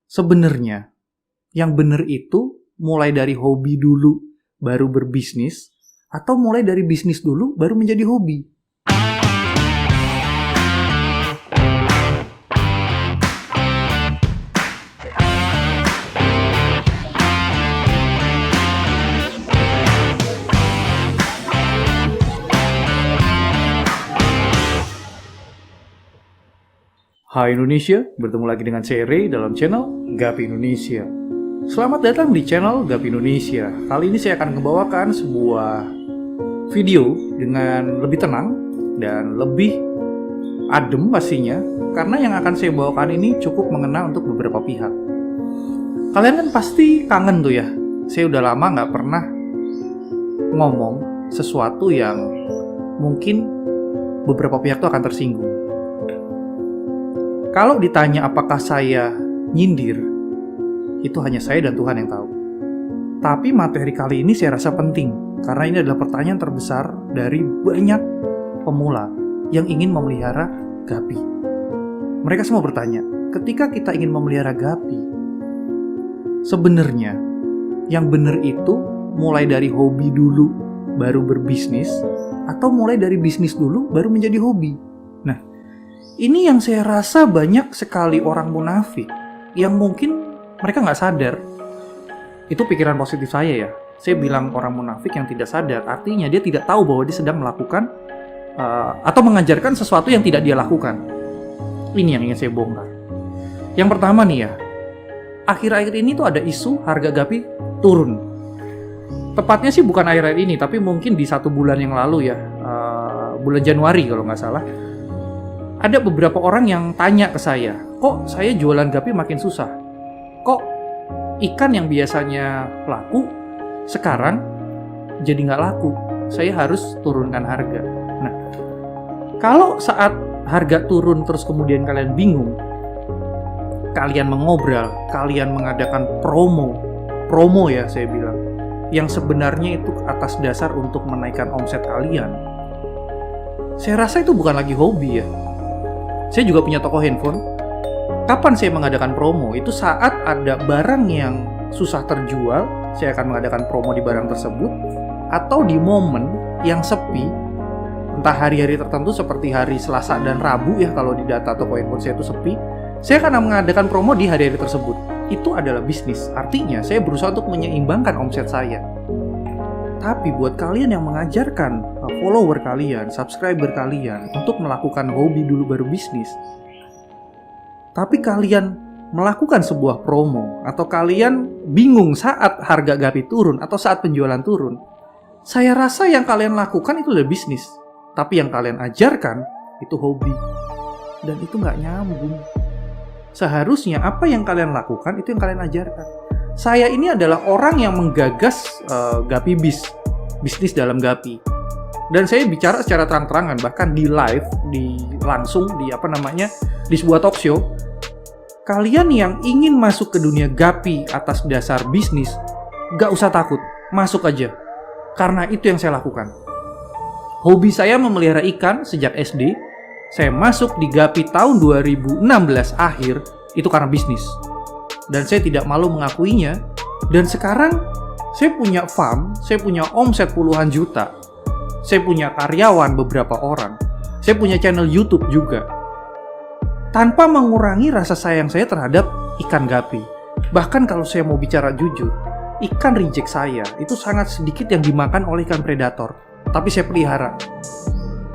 Sebenarnya, yang benar itu mulai dari hobi dulu baru berbisnis, atau mulai dari bisnis dulu baru menjadi hobi. Hai Indonesia, bertemu lagi dengan saya Ray dalam channel Gapi Indonesia. Selamat datang di channel Gapi Indonesia. Kali ini saya akan membawakan sebuah video dengan lebih tenang dan lebih adem pastinya, karena yang akan saya bawakan ini cukup mengena untuk beberapa pihak. Kalian kan pasti kangen tuh ya, saya udah lama nggak pernah ngomong sesuatu yang mungkin beberapa pihak tuh akan tersinggung. Kalau ditanya apakah saya nyindir, itu hanya saya dan Tuhan yang tahu. Tapi materi kali ini saya rasa penting, karena ini adalah pertanyaan terbesar dari banyak pemula yang ingin memelihara gapi. Mereka semua bertanya, ketika kita ingin memelihara gapi, sebenarnya yang benar itu mulai dari hobi dulu baru berbisnis, atau mulai dari bisnis dulu baru menjadi hobi. Nah, ini yang saya rasa banyak sekali orang munafik yang mungkin mereka nggak sadar. Itu pikiran positif saya ya. Saya bilang orang munafik yang tidak sadar, artinya dia tidak tahu bahwa dia sedang melakukan atau mengajarkan sesuatu yang tidak dia lakukan. Ini yang ingin saya bongkar. Yang pertama nih ya, akhir-akhir ini tuh ada isu harga gapi turun. Tepatnya sih bukan akhir-akhir ini, tapi mungkin di 1 bulan yang lalu ya, bulan Januari kalau nggak salah. Ada beberapa orang yang tanya ke saya, kok saya jualan gapi makin susah? Kok ikan yang biasanya laku, sekarang jadi nggak laku? Saya harus turunkan harga. Nah, kalau saat harga turun terus kemudian kalian bingung, kalian mengobrol, kalian mengadakan promo ya saya bilang, yang sebenarnya itu atas dasar untuk menaikkan omset kalian, saya rasa itu bukan lagi hobi ya. Saya juga punya toko handphone. Kapan saya mengadakan promo? Itu saat ada barang yang susah terjual, saya akan mengadakan promo di barang tersebut. Atau di momen yang sepi, entah hari-hari tertentu seperti hari Selasa dan Rabu ya, kalau di data toko handphone saya itu sepi, saya akan mengadakan promo di hari-hari tersebut. Itu adalah bisnis. Artinya saya berusaha untuk menyeimbangkan omset saya. Tapi buat kalian yang mengajarkan follower kalian, subscriber kalian untuk melakukan hobi dulu baru bisnis, tapi kalian melakukan sebuah promo atau kalian bingung saat harga gapi turun atau saat penjualan turun, saya rasa yang kalian lakukan itu adalah bisnis, tapi yang kalian ajarkan itu hobi, dan itu nggak nyambung. Seharusnya apa yang kalian lakukan itu yang kalian ajarkan. Saya ini adalah orang yang menggagas gapi bisnis dalam gapi. Dan saya bicara secara terang-terangan, bahkan di live, langsung di sebuah talk show. Kalian yang ingin masuk ke dunia gapi atas dasar bisnis, gak usah takut, masuk aja. Karena itu yang saya lakukan. Hobi saya memelihara ikan sejak SD. Saya masuk di gapi tahun 2016 akhir, itu karena bisnis. Dan saya tidak malu mengakuinya. Dan sekarang saya punya farm, saya punya omset puluhan juta. Saya punya karyawan beberapa orang. Saya punya channel YouTube juga. Tanpa mengurangi rasa sayang saya terhadap ikan gapi. Bahkan kalau saya mau bicara jujur, ikan reject saya itu sangat sedikit yang dimakan oleh ikan predator. Tapi saya pelihara.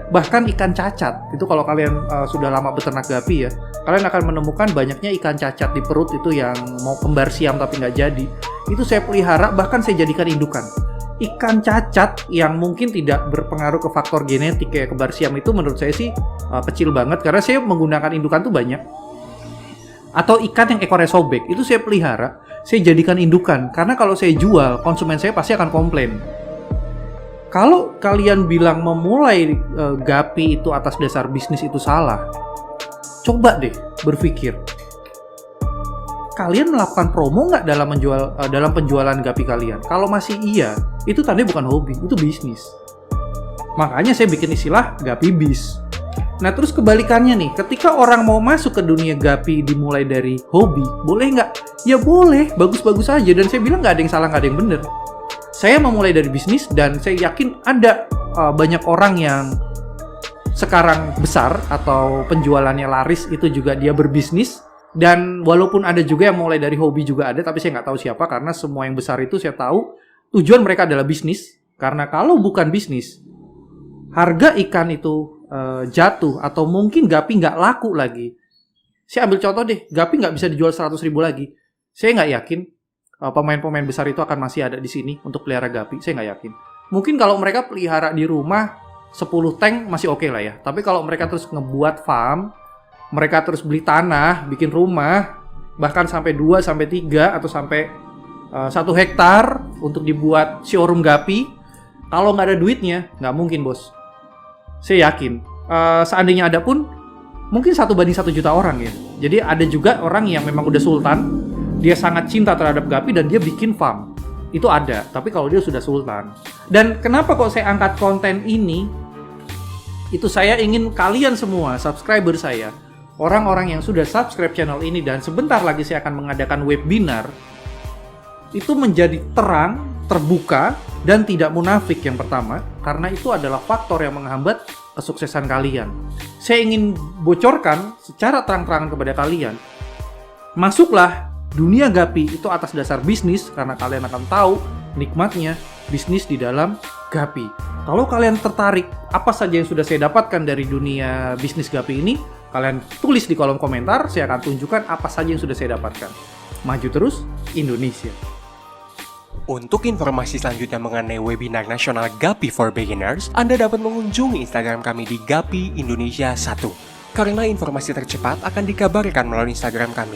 Bahkan ikan cacat, itu kalau kalian sudah lama beternak gapi ya, kalian akan menemukan banyaknya ikan cacat di perut itu yang mau kembar siam tapi nggak jadi. Itu saya pelihara, bahkan saya jadikan indukan. Ikan cacat yang mungkin tidak berpengaruh ke faktor genetik kayak kembar siam itu menurut saya sih kecil banget, karena saya menggunakan indukan tuh banyak. Atau ikan yang ekornya sobek, itu saya pelihara, saya jadikan indukan, karena kalau saya jual, konsumen saya pasti akan komplain. Kalau kalian bilang memulai gapi itu atas dasar bisnis itu salah, coba deh berpikir. Kalian melakukan promo nggak dalam penjualan gapi kalian? Kalau masih iya, itu tandanya bukan hobi, itu bisnis. Makanya saya bikin istilah gapi bis. Nah terus kebalikannya nih, ketika orang mau masuk ke dunia Gapi dimulai dari hobi, boleh nggak? Ya boleh, bagus-bagus aja. Dan saya bilang nggak ada yang salah, nggak ada yang bener. Saya memulai dari bisnis dan saya yakin ada banyak orang yang sekarang besar atau penjualannya laris itu juga dia berbisnis. Dan walaupun ada juga yang mulai dari hobi juga ada, tapi saya nggak tahu siapa karena semua yang besar itu saya tahu tujuan mereka adalah bisnis. Karena kalau bukan bisnis, harga ikan itu jatuh atau mungkin Gapi nggak laku lagi. Saya ambil contoh deh, Gapi nggak bisa dijual 100.000 lagi. Saya nggak yakin pemain-pemain besar itu akan masih ada di sini untuk pelihara Gapi. Saya nggak yakin. Mungkin kalau mereka pelihara di rumah 10 tank masih oke lah ya. Tapi kalau mereka terus ngebuat farm, mereka terus beli tanah, bikin rumah, bahkan sampai 2, sampai 3, atau sampai 1 hektar untuk dibuat showroom Gapi, kalau nggak ada duitnya, nggak mungkin bos. Saya yakin, seandainya ada pun, mungkin 1 banding 1 juta orang ya. Jadi ada juga orang yang memang udah sultan, dia sangat cinta terhadap Gapi dan dia bikin farm. Itu ada, tapi kalau dia sudah sultan. Dan kenapa kok saya angkat konten ini? Itu saya ingin kalian semua, subscriber saya, orang-orang yang sudah subscribe channel ini dan sebentar lagi saya akan mengadakan webinar, itu menjadi terang, terbuka, dan tidak munafik yang pertama, karena itu adalah faktor yang menghambat kesuksesan kalian. Saya ingin bocorkan secara terang-terangan kepada kalian, masuklah dunia Gapi itu atas dasar bisnis, karena kalian akan tahu nikmatnya bisnis di dalam Gapi. Kalau kalian tertarik apa saja yang sudah saya dapatkan dari dunia bisnis Gapi ini, kalian tulis di kolom komentar, saya akan tunjukkan apa saja yang sudah saya dapatkan. Maju terus, Indonesia. Untuk informasi selanjutnya mengenai webinar nasional Gapi for Beginners, Anda dapat mengunjungi Instagram kami di Gapi Indonesia 1. Karena informasi tercepat akan dikabarkan melalui Instagram kami.